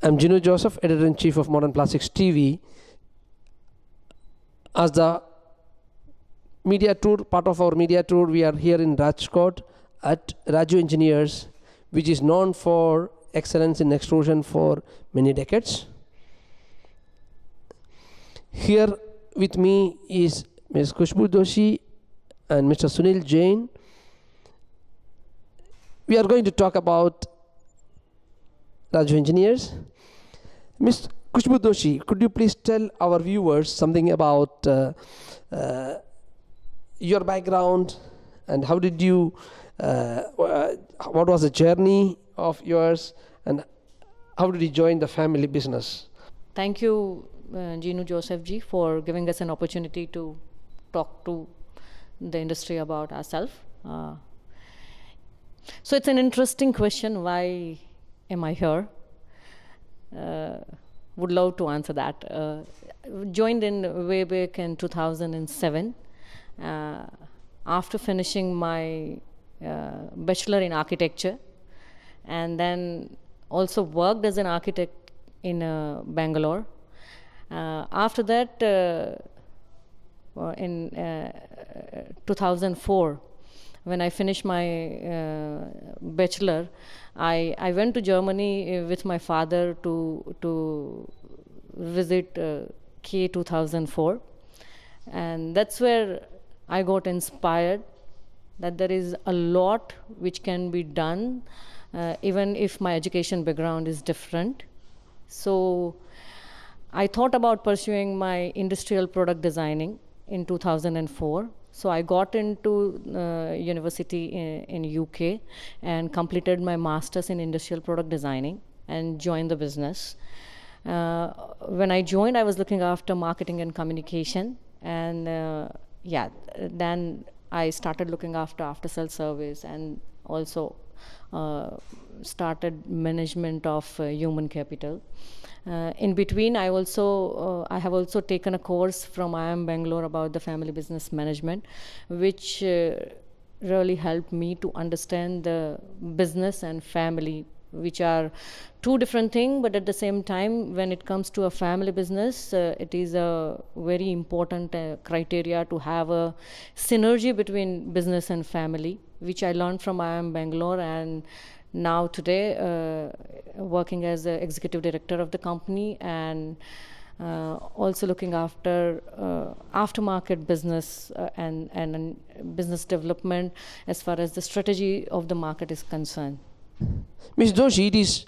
I'm Ginu Joseph, Editor-in-Chief of Modern Plastics TV. As the media tour, part of our media tour, we are here in Rajkot at Rajoo Engineers, which is known for excellence in extrusion for many decades. Here with me is Ms.Khushboo Doshi and Mr. Sunil Jain. We are going to talk about Rajoo Engineers. Ms. Khushboo Doshi, could you please tell our viewers something about your background and how did you, what was the journey of yours and how did you join the family business? Thank you, Ginu Joseph ji, for giving us an opportunity to talk to the industry about ourselves. So it's an interesting question. Why am I here? Would love to answer that. Joined in way back in 2007 after finishing my bachelor in architecture, and then also worked as an architect in Bangalore. After that, in 2004, when I finished my bachelor, I went to Germany with my father to visit K 2004, and that's where I got inspired that there is a lot which can be done even if my education background is different. So I thought about pursuing my industrial product designing in 2004. So I got into university in UK and completed my master's in industrial product designing and joined the business. When I joined, I was looking after marketing and communication, and then I started looking after sales service and also started management of human capital. In between, I have also taken a course from IIM Bangalore about the family business management, which really helped me to understand the business and family, which are two different things, but at the same time, when it comes to a family business, it is a very important criteria to have a synergy between business and family, which I learned from IIM Bangalore, and now today working as an executive director of the company and also looking after aftermarket business and business development as far as the strategy of the market is concerned. Ms. Doshi, it is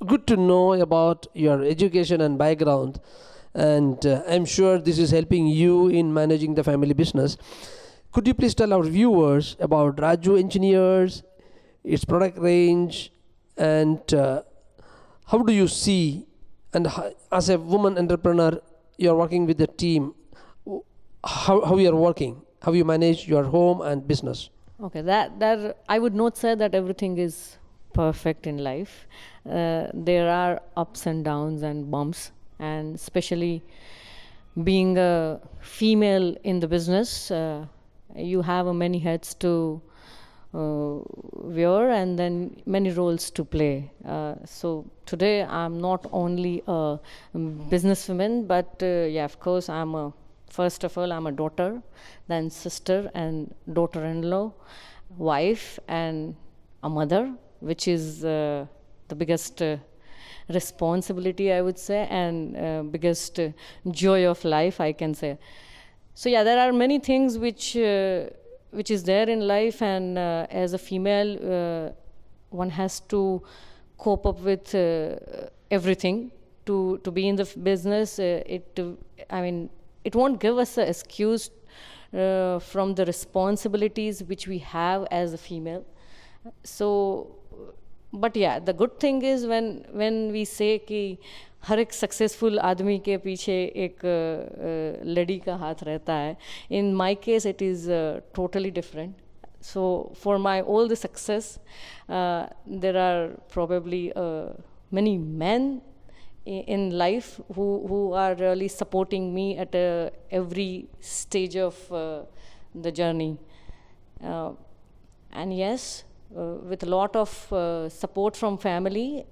good to know about your education and background, and I'm sure this is helping you in managing the family business. Could you please tell our viewers about Rajoo Engineers, its product range, and how do you see, and as a woman entrepreneur, you're working with the team, how you're working, how you manage your home and business? Okay, that I would not say that everything is perfect in life. There are ups and downs and bumps, and especially being a female in the business, you have many hats to wear and then many roles to play. So today I'm not only a businesswoman, but of course first of all I'm a daughter, then sister and daughter-in-law, wife and a mother, which is the biggest responsibility, I would say, and biggest joy of life, I can say. So there are many things which is there in life, and as a female, one has to cope up with everything to be in the business. It won't give us an excuse from the responsibilities which we have as a female. So, but the good thing is when we say कि हर एक successful आदमी के पीछे एक लड़ी का हाथ रहता है, in my case it is totally different. So for my all the success, there are probably many men in life who are really supporting me at every stage of the journey. And yes, with a lot of support from family,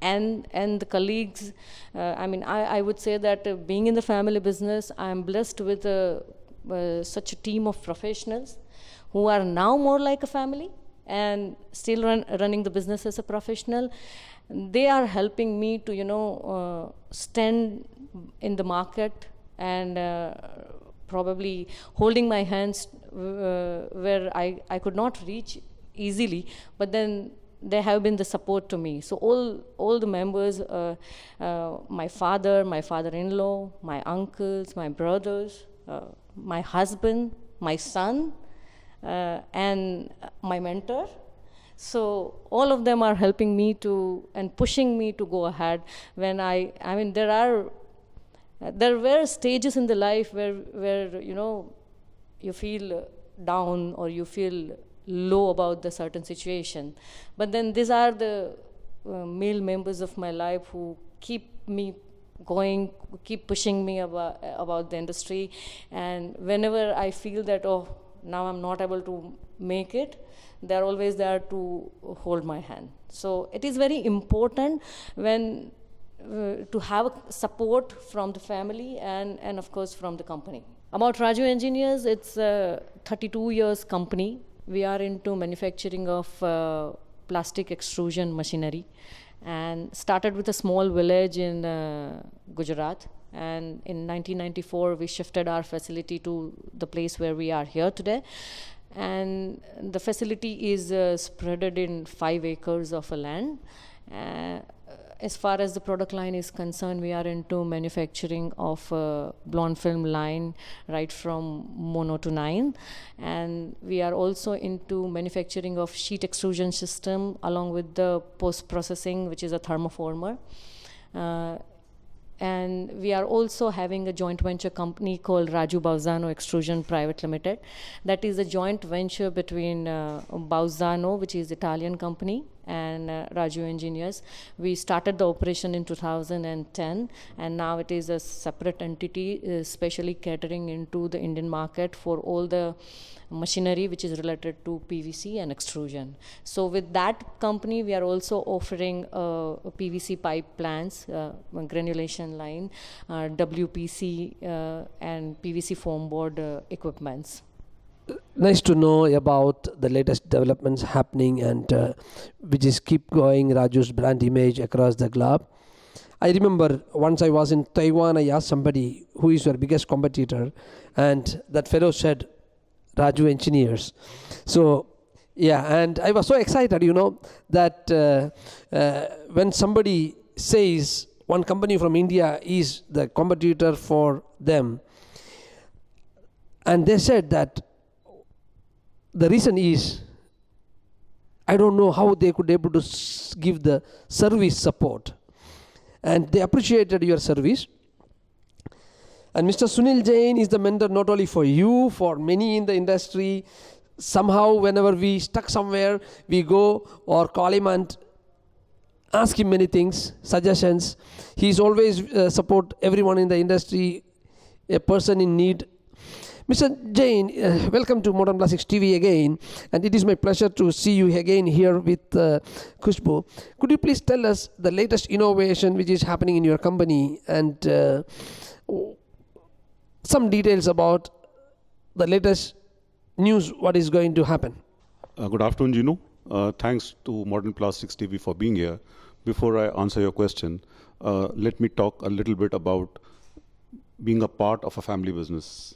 and the colleagues. I would say that being in the family business, I am blessed with such a team of professionals who are now more like a family and still running the business as a professional. They are helping me to stand in the market and probably holding my hands where I could not reach easily, but then they have been the support to me. So all the members, my father-in-law, my uncles, my brothers, my husband, my son, and my mentor. So all of them are helping me and pushing me to go ahead. When there were stages in the life where you feel down or you feel low about the certain situation, but then these are the male members of my life who keep me going, keep pushing me about the industry. And whenever I feel that, oh, now I'm not able to make it, they're always there to hold my hand. So it is very important when to have support from the family and of course from the company. About Rajoo Engineers, it's a 32 years company. We are into manufacturing of plastic extrusion machinery, and started with a small village in Gujarat. And in 1994, we shifted our facility to the place where we are here today. And the facility is spreaded in 5 acres of a land. As far as the product line is concerned, we are into manufacturing of blonde film line right from mono to 9. And we are also into manufacturing of sheet extrusion system along with the post-processing, which is a thermoformer. And we are also having a joint venture company called Rajoo Bausano Extrusion Private Limited. That is a joint venture between Bausano, which is Italian company, and Rajoo Engineers. We started the operation in 2010, and now it is a separate entity, especially catering into the Indian market for all the machinery which is related to PVC and extrusion. So with that company, we are also offering PVC pipe plants, granulation line, WPC and PVC foam board equipments. Nice to know about the latest developments happening and which is keep growing Rajoo's brand image across the globe. I remember once I was in Taiwan, I asked somebody who is your biggest competitor, and that fellow said Rajoo Engineers. So yeah, and I was so excited, that when somebody says one company from India is the competitor for them, and they said that the reason is, I don't know how they could able to give the service support, and they appreciated your service. And Mr. Sunil Jain is the mentor not only for you, for many in the industry. Somehow whenever we stuck somewhere, we go or call him and ask him many things, suggestions. He's always support everyone in the industry, a person in need. Mr. Jain, welcome to Modern Plastics TV again, and it is my pleasure to see you again here with Khushboo. Could you please tell us the latest innovation which is happening in your company and some details about the latest news, what is going to happen? Good afternoon, Ginu. Thanks to Modern Plastics TV for being here. Before I answer your question, let me talk a little bit about being a part of a family business.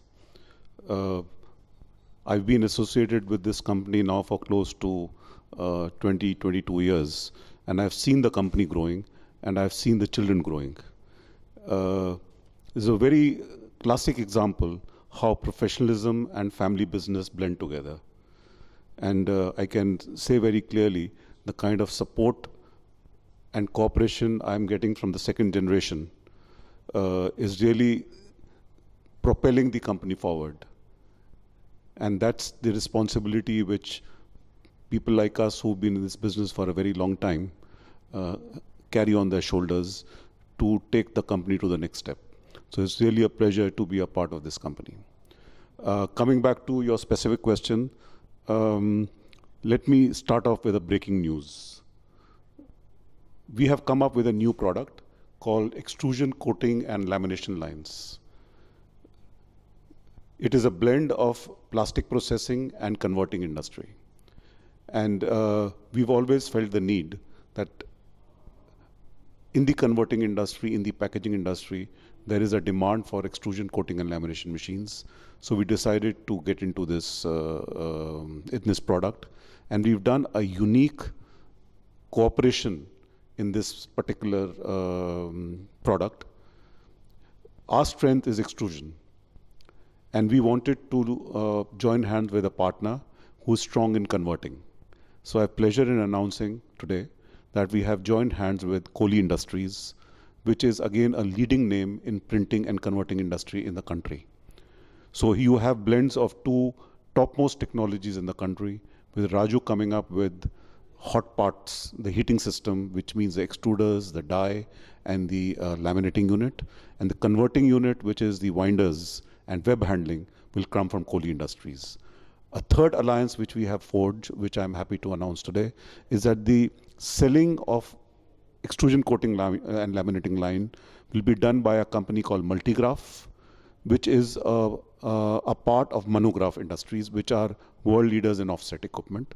I've been associated with this company now for close to 22 years, and I've seen the company growing, and I've seen the children growing. It's a very classic example how professionalism and family business blend together. And I can say very clearly the kind of support and cooperation I'm getting from the second generation is really propelling the company forward. And that's the responsibility which people like us who've been in this business for a very long time carry on their shoulders to take the company to the next step. So it's really a pleasure to be a part of this company. Coming back to your specific question, let me start off with a breaking news. we have come up with a new product called extrusion coating and lamination lines. It is a blend of plastic processing and converting industry. And we've always felt the need that in the converting industry, in the packaging industry, there is a demand for extrusion coating and lamination machines. So we decided to get into this product. And we've done a unique cooperation in this particular product. Our strength is extrusion. And we wanted to join hands with a partner who's strong in converting. So I have pleasure in announcing today that we have joined hands with Kohli Industries, which is again a leading name in printing and converting industry in the country. So you have blends of two topmost technologies in the country, with Rajoo coming up with hot parts, the heating system, which means the extruders, the die, and the laminating unit, and the converting unit, which is the winders and web handling, will come from Kohli Industries. A third alliance which we have forged, which I'm happy to announce today, is that the selling of extrusion coating and laminating line will be done by a company called Multigraph, which is a part of Manugraph Industries, which are world leaders in offset equipment.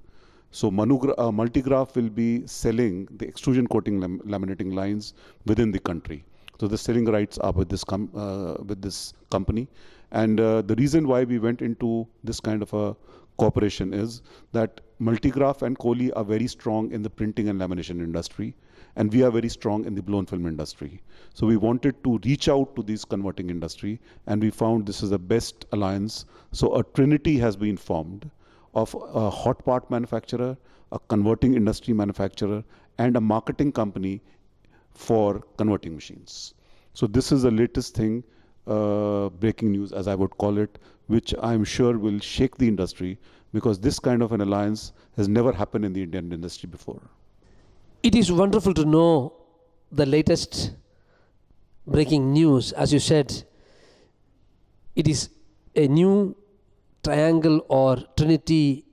So Multigraph will be selling the extrusion coating laminating lines within the country. So the selling rights are with this company. And the reason why we went into this kind of a cooperation is that Multigraph and Kohli are very strong in the printing and lamination industry, and we are very strong in the blown film industry. So we wanted to reach out to this converting industry, and we found this is the best alliance. So a trinity has been formed of a hot part manufacturer, a converting industry manufacturer, and a marketing company for converting machines. So this is the latest thing, breaking news, as I would call it, which I'm sure will shake the industry, because this kind of an alliance has never happened in the Indian industry before. It is wonderful to know the latest breaking news. As you said, it is a new triangle or trinity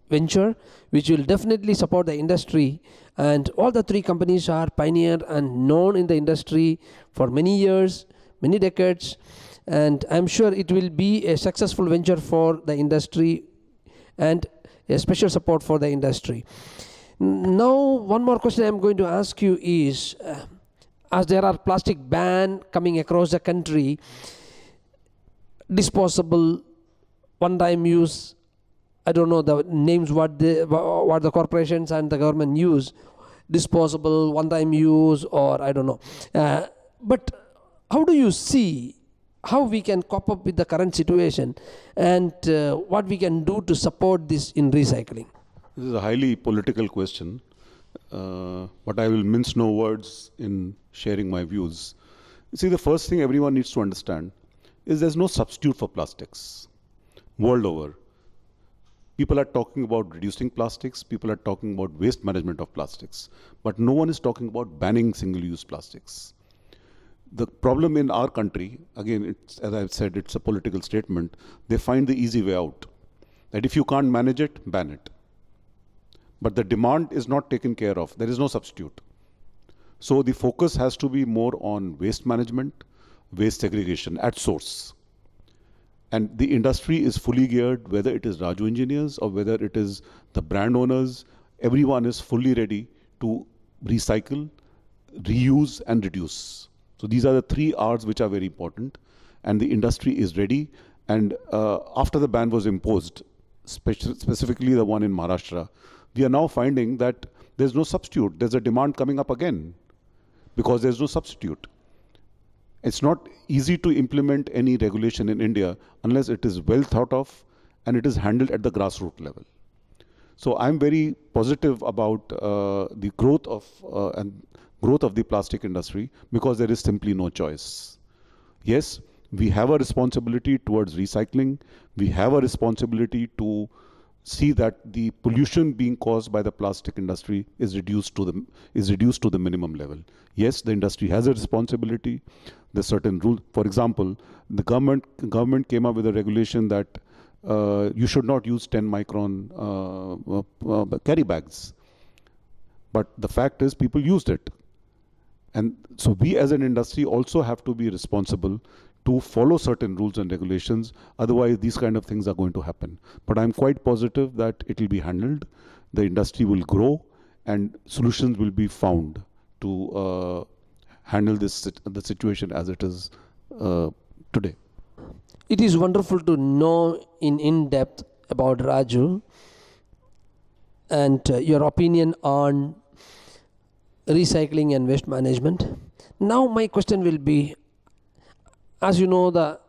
venture which will definitely support the industry, and all the three companies are pioneered and known in the industry for many years, many decades, and I'm sure it will be a successful venture for the industry and a special support for the industry. Now, one more question I'm going to ask you is, as there are plastic ban coming across the country, disposable, one-time use, I don't know the names what the corporations and the government use, disposable, one-time use, or I don't know. But how do you see how we can cope up with the current situation, and what we can do to support this in recycling? This is a highly political question, but I will mince no words in sharing my views. See, the first thing everyone needs to understand is there's no substitute for plastics world over. People are talking about reducing plastics, people are talking about waste management of plastics, but no one is talking about banning single-use plastics. The problem in our country, again, it's, as I've said, it's a political statement, they find the easy way out. That if you can't manage it, ban it. But the demand is not taken care of. There is no substitute. So the focus has to be more on waste management, waste segregation at source. And the industry is fully geared, whether it is Rajoo engineers or whether it is the brand owners, everyone is fully ready to recycle, reuse, and reduce. So these are the 3 R's which are very important, and the industry is ready. And after the ban was imposed, specifically the one in Maharashtra, we are now finding that there's no substitute. There's a demand coming up again because there's no substitute. It's not easy to implement any regulation in India unless it is well thought of and it is handled at the grassroots level. So I'm very positive about the growth of the plastic industry, because there is simply no choice. Yes, we have a responsibility towards recycling. We have a responsibility to see that the pollution being caused by the plastic industry is reduced to the minimum level. Yes, the industry has a responsibility. There's certain rule. For example, the government came up with a regulation that you should not use 10 micron carry bags. But the fact is people used it. And so we as an industry also have to be responsible to follow certain rules and regulations. Otherwise, these kind of things are going to happen. But I'm quite positive that it will be handled, the industry will grow, and solutions will be found to handle the situation as it is today. It is wonderful to know in depth about Raju and your opinion on recycling and waste management. Now my question will be, as you know, the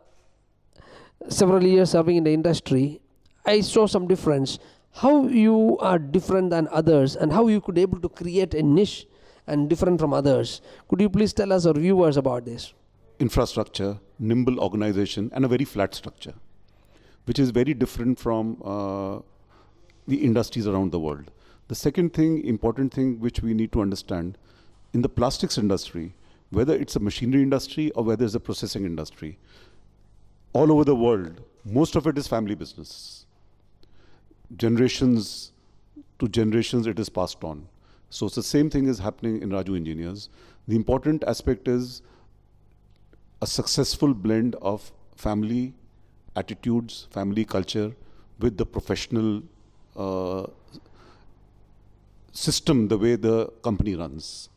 several years serving in the industry, I saw some difference. How you are different than others and how you could able to create a niche and different from others. Could you please tell us, our viewers, about this? Infrastructure, nimble organization, and a very flat structure, which is very different from the industries around the world. The second thing, important thing, which we need to understand, in the plastics industry, whether it's a machinery industry or whether it's a processing industry, all over the world, most of it is family business. Generations to generations, it is passed on. So it's the same thing is happening in Raju Engineers. The important aspect is a successful blend of family attitudes, family culture with the professional system, the way the company runs.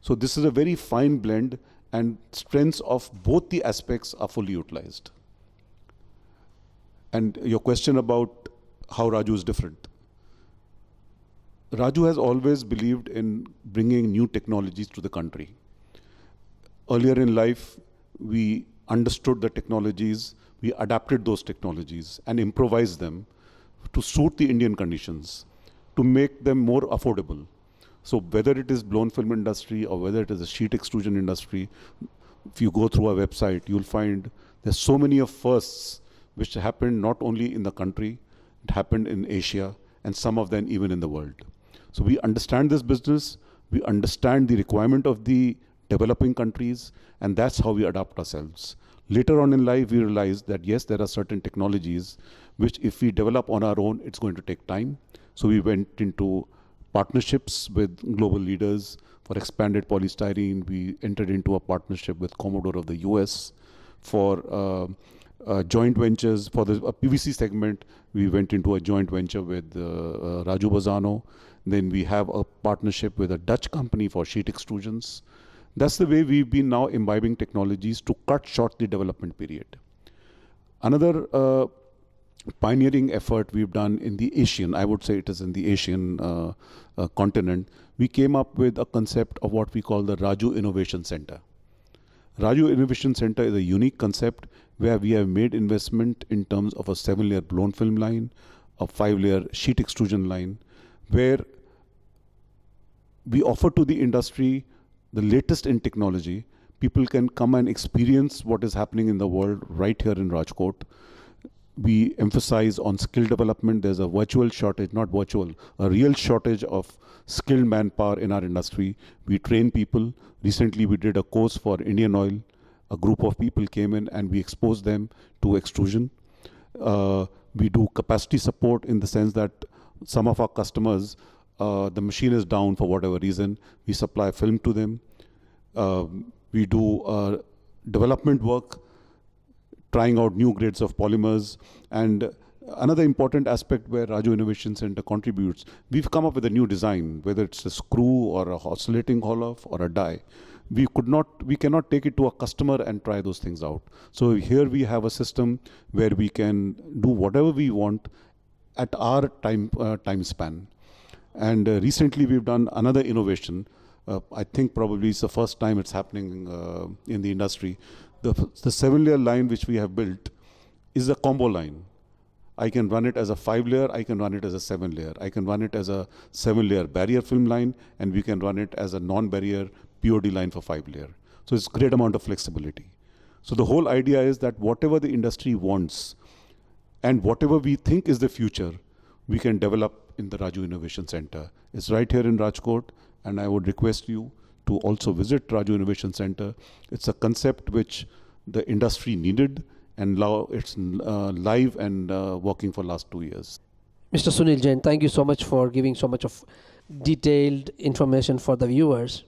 So this is a very fine blend, and strengths of both the aspects are fully utilized. And your question about how Raju is different. Raju has always believed in bringing new technologies to the country. Earlier in life, we understood the technologies, we adapted those technologies and improvised them to suit the Indian conditions, to make them more affordable. So whether it is blown film industry or whether it is a sheet extrusion industry, if you go through our website, you'll find there's so many of firsts which happened not only in the country, it happened in Asia, and some of them even in the world. So we understand this business, we understand the requirement of the developing countries, and that's how we adapt ourselves. Later on in life, we realized that yes, there are certain technologies which if we develop on our own, it's going to take time. So we went into partnerships with global leaders for expanded polystyrene. We entered into a partnership with Commodore of the US for joint ventures. For the PVC segment, we went into a joint venture with Raju Bazano. Then we have a partnership with a Dutch company for sheet extrusions. That's the way we've been now imbibing technologies to cut short the development period. Another pioneering effort we've done in the Asian, I would say it is in the Asian continent, we came up with a concept of what we call the Raju Innovation Center. Raju Innovation Center is a unique concept where we have made investment in terms of a 7-layer blown film line, a 5-layer sheet extrusion line, where we offer to the industry the latest in technology. People can come and experience what is happening in the world right here in Rajkot. We emphasize on skill development. There's a virtual shortage, not virtual, a real shortage of skilled manpower in our industry. We train people. Recently, we did a course for Indian Oil. A group of people came in and we exposed them to extrusion. We do capacity support in the sense that some of our customers, the machine is down for whatever reason. We supply film to them. We do development work, trying out new grades of polymers. And another important aspect where Raju Innovation Center contributes, we've come up with a new design, whether it's a screw or a oscillating hollow or a die. We cannot take it to a customer and try those things out. So here we have a system where we can do whatever we want at our time span. And recently we've done another innovation. I think probably it's the first time it's happening in the industry. The 7-layer line which we have built is a combo line. I can run it as a 5-layer, I can run it as a 7-layer. I can run it as a 7-layer barrier film line, and we can run it as a non-barrier POD line for 5-layer. So it's great amount of flexibility. So the whole idea is that whatever the industry wants and whatever we think is the future, we can develop in the Raju Innovation Center. It's right here in Rajkot, and I would request you to also visit Raju Innovation Center. It's a concept which the industry needed, and now it's live and working for last 2 years. Mr. Sunil Jain, thank you so much for giving so much of detailed information for the viewers.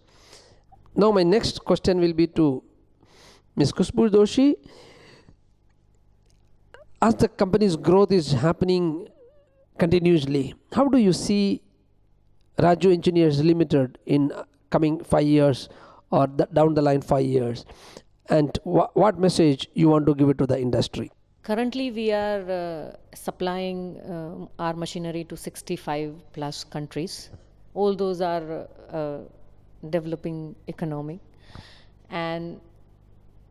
Now my next question will be to Ms. Khushboo Doshi. As the company's growth is happening continuously, how do you see Rajoo Engineers Limited in coming 5 years or down the line 5 years? And what message you want to give it to the industry? Currently, we are supplying our machinery to 65 plus countries. All those are developing economy. And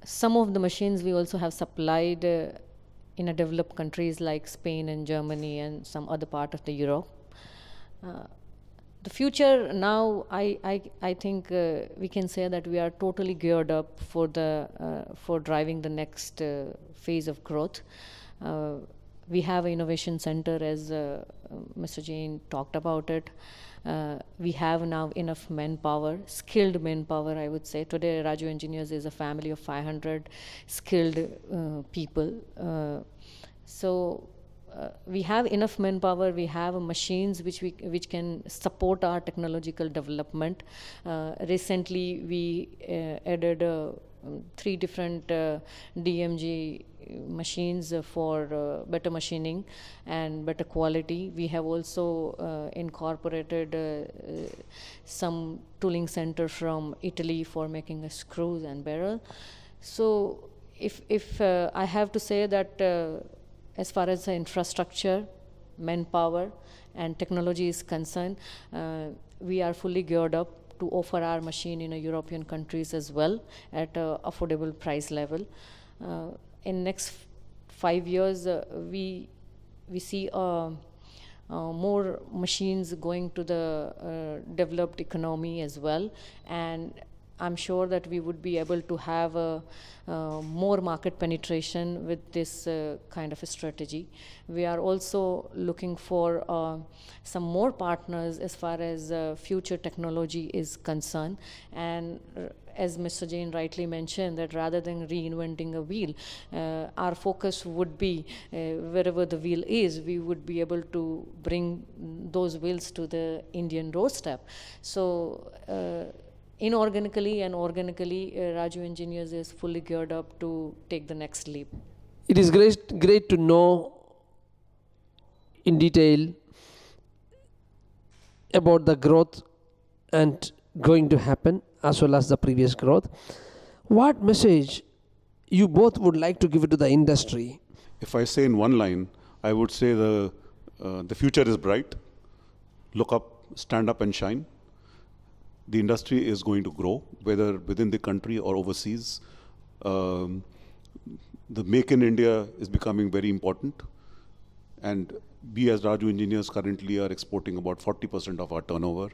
some of the machines we also have supplied in a developed countries like Spain and Germany and some other part of the Europe. The future now, I think we can say that we are totally geared up for driving the next phase of growth. We have an innovation center, as Mr. Jain talked about it. We have now enough manpower, skilled manpower, I would say. Today, Rajoo Engineers is a family of 500 skilled people. We have enough manpower. We have machines which can support our technological development. Recently, we added 3 different DMG machines for better machining and better quality. We have also incorporated some tooling center from Italy for making screws and barrel. So if I have to say that as far as the infrastructure, manpower, and technology is concerned, we are fully geared up to offer our machine in European countries as well at an affordable price level. In next 5 years, we see more machines going to the developed economy as well, and I'm sure that we would be able to have more market penetration with this kind of a strategy. We are also looking for some more partners as far as future technology is concerned. And as Mr. Jain rightly mentioned, that rather than reinventing a wheel, our focus would be wherever the wheel is, we would be able to bring those wheels to the Indian doorstep. So inorganically and organically, Rajoo Engineers is fully geared up to take the next leap. It is great to know in detail about the growth and going to happen as well as the previous growth. What message you both would like to give it to the industry? If I say in one line, I would say the future is bright. Look up, stand up and shine. The industry is going to grow, whether within the country or overseas. The Make in India is becoming very important. And we as Rajoo Engineers currently are exporting about 40% of our turnover,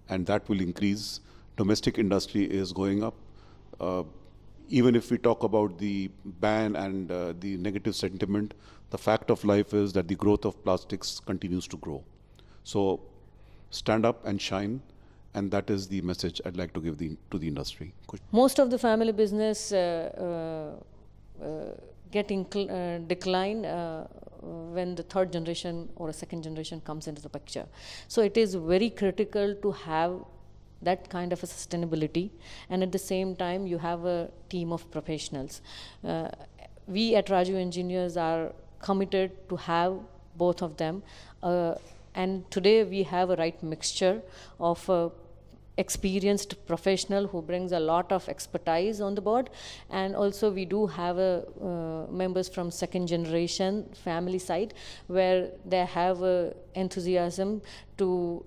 and that will increase. Domestic industry is going up. Even if we talk about the ban and the negative sentiment, the fact of life is that the growth of plastics continues to grow. So stand up and shine. And that is the message I'd like to give to the industry. Most of the family business getting decline when the third generation or a second generation comes into the picture. So it is very critical to have that kind of a sustainability, and at the same time you have a team of professionals. We at Rajoo Engineers are committed to have both of them, and today we have a right mixture of experienced professional who brings a lot of expertise on the board, and also we do have members from second generation family side where they have enthusiasm to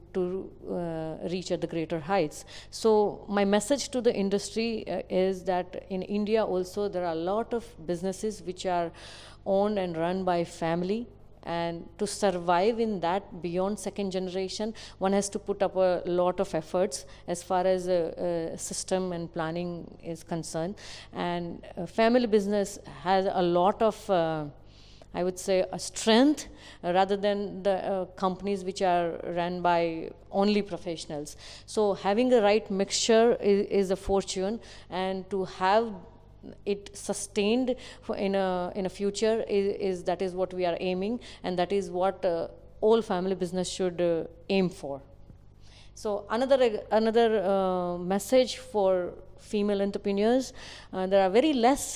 reach at the greater heights. So my message to the industry is that in India also there are a lot of businesses which are owned and run by family. And to survive in that beyond second generation, one has to put up a lot of efforts as far as system and planning is concerned. And family business has a lot of, I would say, a strength rather than the companies which are run by only professionals. So having the right mixture is a fortune, and to have it sustained in a future is what we are aiming, and that is what all family business should aim for. So another message for female entrepreneurs. There are very less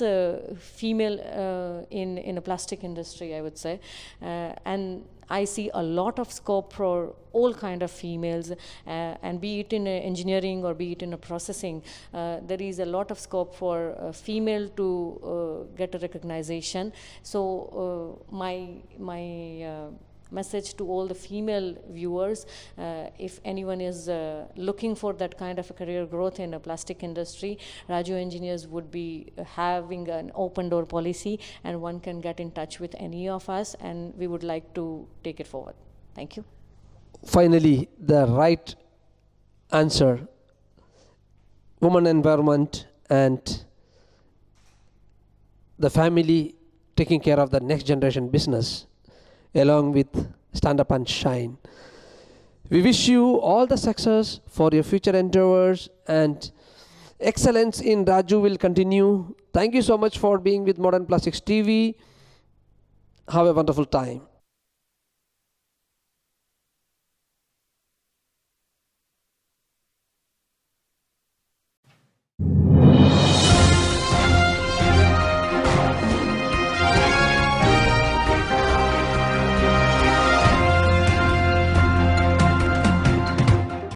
female in a plastic industry, I would say, and I see a lot of scope for all kind of females, and be it in engineering or be it in a processing, there is a lot of scope for female to get a recognition. So my message to all the female viewers, if anyone is looking for that kind of a career growth in a plastic industry, Rajoo Engineers would be having an open door policy, and one can get in touch with any of us, and we would like to take it forward. Thank you. Finally, the right answer: woman empowerment and the family taking care of the next generation business, along with stand up and shine. We wish you all the success for your future endeavors, and excellence in Rajoo will continue. Thank you so much for being with Modern Plastics TV. Have a wonderful time.